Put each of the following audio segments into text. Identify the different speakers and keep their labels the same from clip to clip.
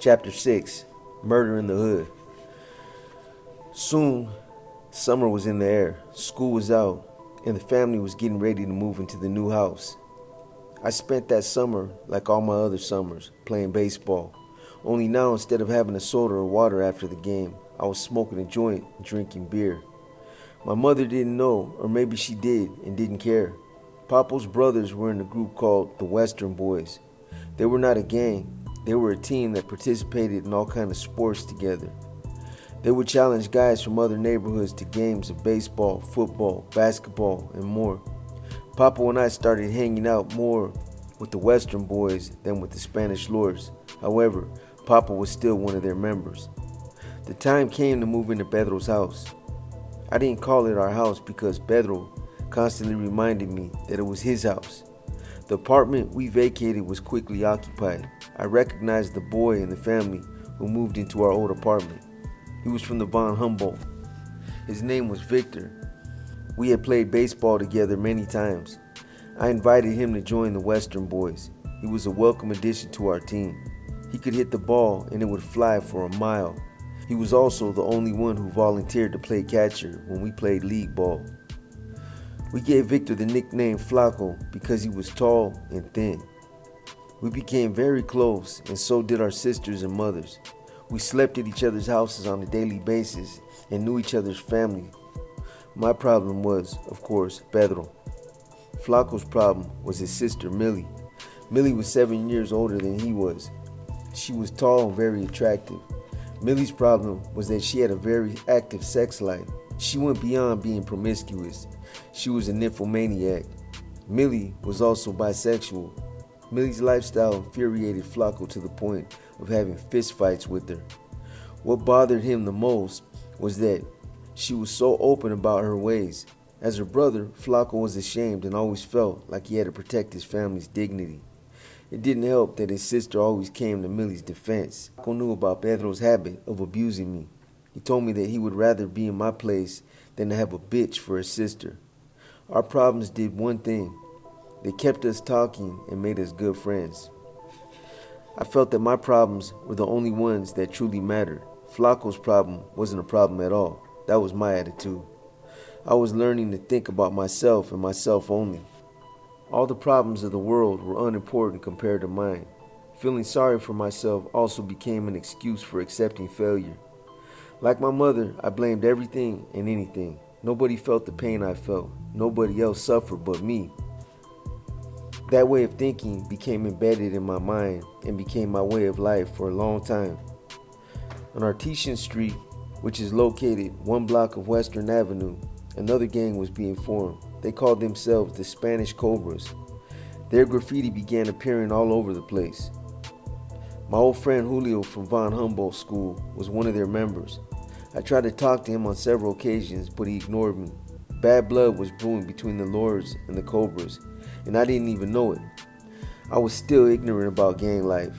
Speaker 1: Chapter 6, Murder in the Hood. Soon, summer was in the air, school was out, and the family was getting ready to move into the new house. I spent that summer, like all my other summers, playing baseball. Only now, instead of having a soda or water after the game, I was smoking a joint and drinking beer. My mother didn't know, or maybe she did and didn't care. Papo's brothers were in a group called the Western Boys. They were not a gang. They were a team that participated in all kinds of sports together. They would challenge guys from other neighborhoods to games of baseball, football, basketball, and more. Papo and I started hanging out more with the Western Boys than with the Spanish Lords. However, Papo was still one of their members. The time came to move into Pedro's house. I didn't call it our house because Pedro constantly reminded me that it was his house. The apartment we vacated was quickly occupied. I recognized the boy in the family who moved into our old apartment. He was from the Von Humboldt. His name was Victor. We had played baseball together many times. I invited him to join the Western Boys. He was a welcome addition to our team. He could hit the ball and it would fly for a mile. He was also the only one who volunteered to play catcher when we played league ball. We gave Victor the nickname Flaco because he was tall and thin. We became very close, and so did our sisters and mothers. We slept at each other's houses on a daily basis and knew each other's family. My problem was, of course, Pedro. Flaco's problem was his sister, Millie. Millie was 7 years older than he was. She was tall and very attractive. Millie's problem was that she had a very active sex life. She went beyond being promiscuous. She was a nymphomaniac. Millie was also bisexual. Millie's lifestyle infuriated Flaco to the point of having fistfights with her. What bothered him the most was that she was so open about her ways. As her brother, Flaco was ashamed and always felt like he had to protect his family's dignity. It didn't help that his sister always came to Millie's defense. Flaco knew about Pedro's habit of abusing me. He told me that he would rather be in my place than to have a bitch for his sister. Our problems did one thing. They kept us talking and made us good friends. I felt that my problems were the only ones that truly mattered. Flaco's problem wasn't a problem at all. That was my attitude. I was learning to think about myself and myself only. All the problems of the world were unimportant compared to mine. Feeling sorry for myself also became an excuse for accepting failure. Like my mother, I blamed everything and anything. Nobody felt the pain I felt. Nobody else suffered but me. That way of thinking became embedded in my mind and became my way of life for a long time. On Artesian Street, which is located 1 block of Western Avenue, another gang was being formed. They called themselves the Spanish Cobras. Their graffiti began appearing all over the place. My old friend Julio from Von Humboldt School was one of their members. I tried to talk to him on several occasions, but he ignored me. Bad blood was brewing between the Lords and the Cobras, and I didn't even know it. I was still ignorant about gang life.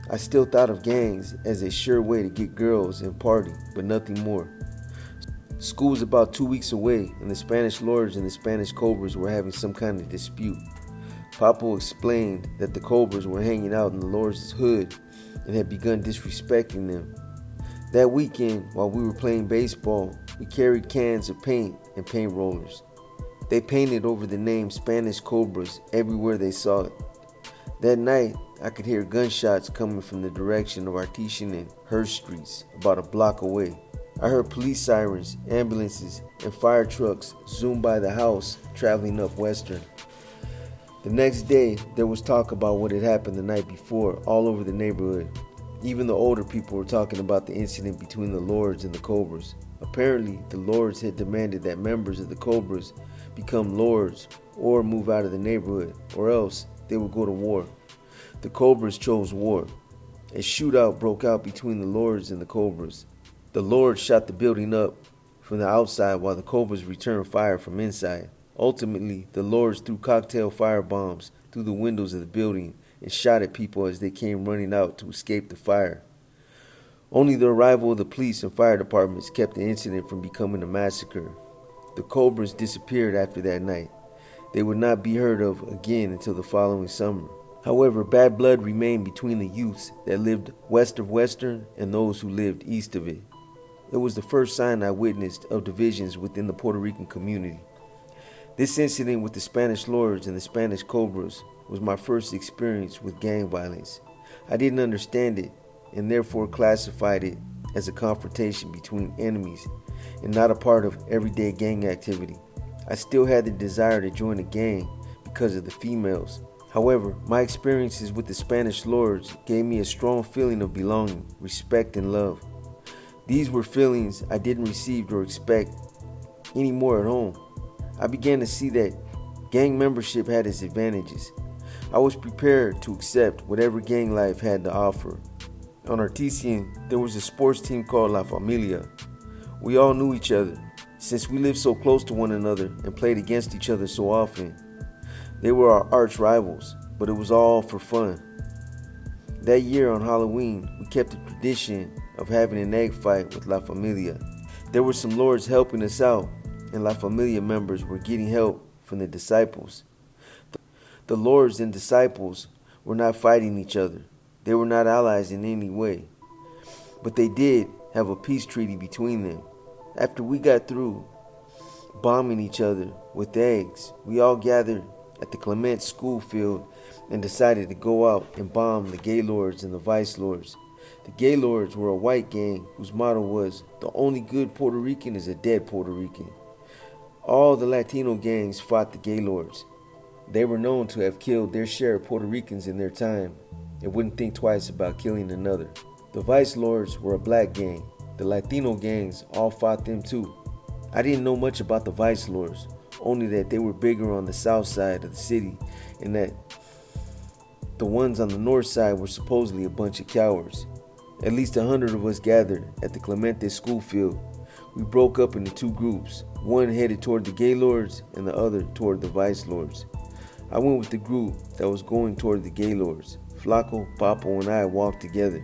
Speaker 1: I still thought of gangs as a sure way to get girls and party, but nothing more. School was about 2 weeks away, and the Spanish Lords and the Spanish Cobras were having some kind of dispute. Papo explained that the Cobras were hanging out in the Lords' hood and had begun disrespecting them. That weekend, while we were playing baseball, we carried cans of paint and paint rollers. They painted over the name Spanish Cobras everywhere they saw it. That night, I could hear gunshots coming from the direction of Artesian and Hurst Streets, about a block away. I heard police sirens, ambulances, and fire trucks zoom by the house, traveling up Western. The next day, there was talk about what had happened the night before all over the neighborhood. Even the older people were talking about the incident between the Lords and the Cobras. Apparently, the Lords had demanded that members of the Cobras become Lords or move out of the neighborhood, or else they would go to war. The Cobras chose war. A shootout broke out between the Lords and the Cobras. The Lords shot the building up from the outside while the Cobras returned fire from inside. Ultimately, the Lords threw cocktail fire bombs through the windows of the building and shot at people as they came running out to escape the fire. Only the arrival of the police and fire departments kept the incident from becoming a massacre. The Cobras disappeared after that night. They would not be heard of again until the following summer. However, bad blood remained between the youths that lived west of Western and those who lived east of it. It was the first sign I witnessed of divisions within the Puerto Rican community. This incident with the Spanish Lords and the Spanish Cobras was my first experience with gang violence. I didn't understand it and therefore classified it as a confrontation between enemies and not a part of everyday gang activity. I still had the desire to join a gang because of the females. However, my experiences with the Spanish Lords gave me a strong feeling of belonging, respect, and love. These were feelings I didn't receive or expect anymore at home. I began to see that gang membership had its advantages. I was prepared to accept whatever gang life had to offer. On Artesian, there was a sports team called La Familia. We all knew each other, since we lived so close to one another and played against each other so often. They were our arch rivals, but it was all for fun. That year on Halloween, we kept the tradition of having an egg fight with La Familia. There were some lords helping us out, and La Familia members were getting help from the disciples. The lords and disciples were not fighting each other. They were not allies in any way, but they did have a peace treaty between them. After we got through bombing each other with eggs, we all gathered at the Clement school field and decided to go out and bomb the Gaylords and the Vice Lords. The Gaylords were a white gang whose motto was, "The only good Puerto Rican is a dead Puerto Rican." All the Latino gangs fought the Gaylords. They were known to have killed their share of Puerto Ricans in their time and wouldn't think twice about killing another. The Vice Lords were a black gang. The Latino gangs all fought them too. I didn't know much about the Vice Lords, only that they were bigger on the south side of the city and that the ones on the north side were supposedly a bunch of cowards. At least 100 of us gathered at the Clemente school field. We broke up into two groups, one headed toward the Gaylords and the other toward the Vice Lords. I went with the group that was going toward the Gaylords. Flaco, Papo, and I walked together.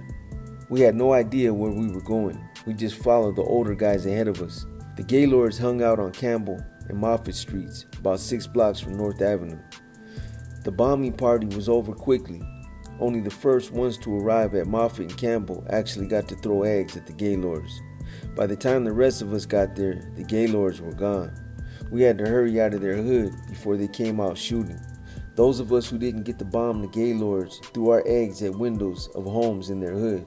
Speaker 1: We had no idea where we were going. We just followed the older guys ahead of us. The Gaylords hung out on Campbell and Moffett Streets, about 6 blocks from North Avenue. The bombing party was over quickly. Only the first ones to arrive at Moffett and Campbell actually got to throw eggs at the Gaylords. By the time the rest of us got there, the Gaylords were gone. We had to hurry out of their hood before they came out shooting. Those of us who didn't get to bomb the Gaylords threw our eggs at windows of homes in their hood.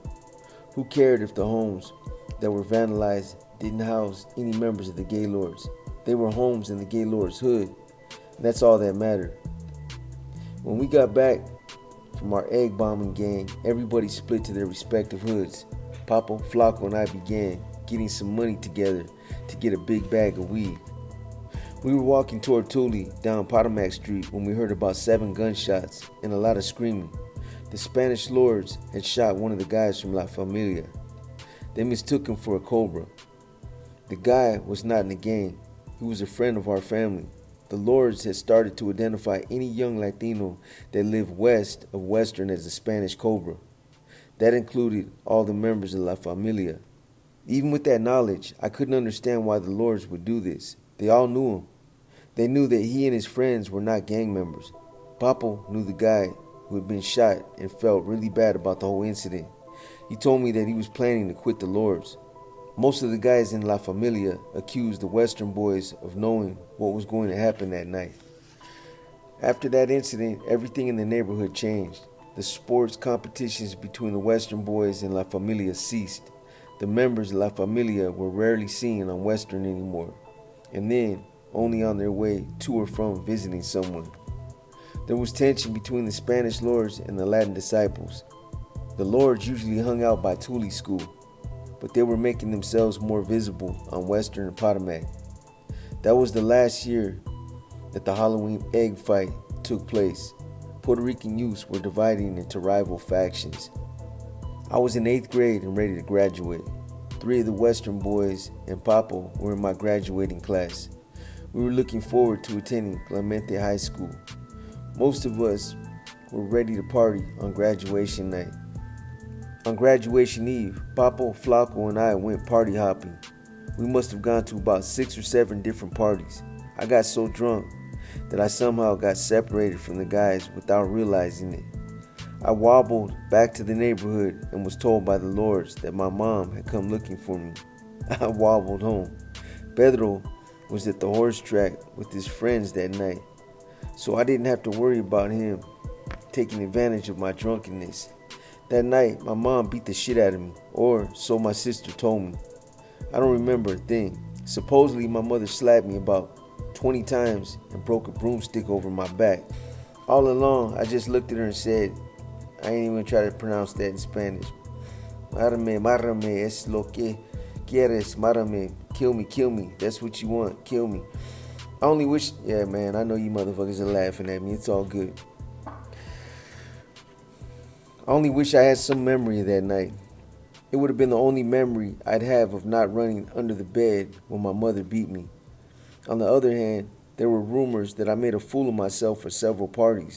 Speaker 1: Who cared if the homes that were vandalized didn't house any members of the Gaylords? They were homes in the Gaylords' hood, and that's all that mattered. When we got back from our egg bombing gang, everybody split to their respective hoods. Papo, Flaco, and I began getting some money together to get a big bag of weed. We were walking toward Tule down Potomac Street when we heard about 7 gunshots and a lot of screaming. The Spanish Lords had shot one of the guys from La Familia. They mistook him for a Cobra. The guy was not in the gang. He was a friend of our family. The Lords had started to identify any young Latino that lived west of Western as a Spanish Cobra. That included all the members of La Familia. Even with that knowledge, I couldn't understand why the Lords would do this. They all knew him. They knew that he and his friends were not gang members. Papo knew the guy who had been shot and felt really bad about the whole incident. He told me that he was planning to quit the Lords. Most of the guys in La Familia accused the Western boys of knowing what was going to happen that night. After that incident, everything in the neighborhood changed. The sports competitions between the Western boys and La Familia ceased. The members of La Familia were rarely seen on Western anymore, and then only on their way to or from visiting someone. There was tension between the Spanish Lords and the Latin disciples. The Lords usually hung out by Tule School, but they were making themselves more visible on Western and Potomac. That was the last year that the Halloween egg fight took place. Puerto Rican youths were dividing into rival factions. I was in 8th grade and ready to graduate. 3 of the Western boys and Papo were in my graduating class. We were looking forward to attending Clemente High School. Most of us were ready to party on graduation night. On graduation eve, Papo, Flaco, and I went party hopping. We must have gone to about 6 or 7 different parties. I got so drunk that I somehow got separated from the guys without realizing it. I wobbled back to the neighborhood and was told by the lords that my mom had come looking for me. I wobbled home. Pedro was at the horse track with his friends that night, so I didn't have to worry about him taking advantage of my drunkenness. That night, my mom beat the shit out of me, or so my sister told me. I don't remember a thing. Supposedly, my mother slapped me about 20 times and broke a broomstick over my back. All along, I just looked at her and said, I ain't even try to pronounce that in Spanish. Márame, es lo que quieres, márame. Kill me, that's what you want, kill me. I only wish, yeah man, I know you motherfuckers are laughing at me, it's all good. I only wish I had some memory of that night. It would have been the only memory I'd have of not running under the bed when my mother beat me. On the other hand, there were rumors that I made a fool of myself for several parties.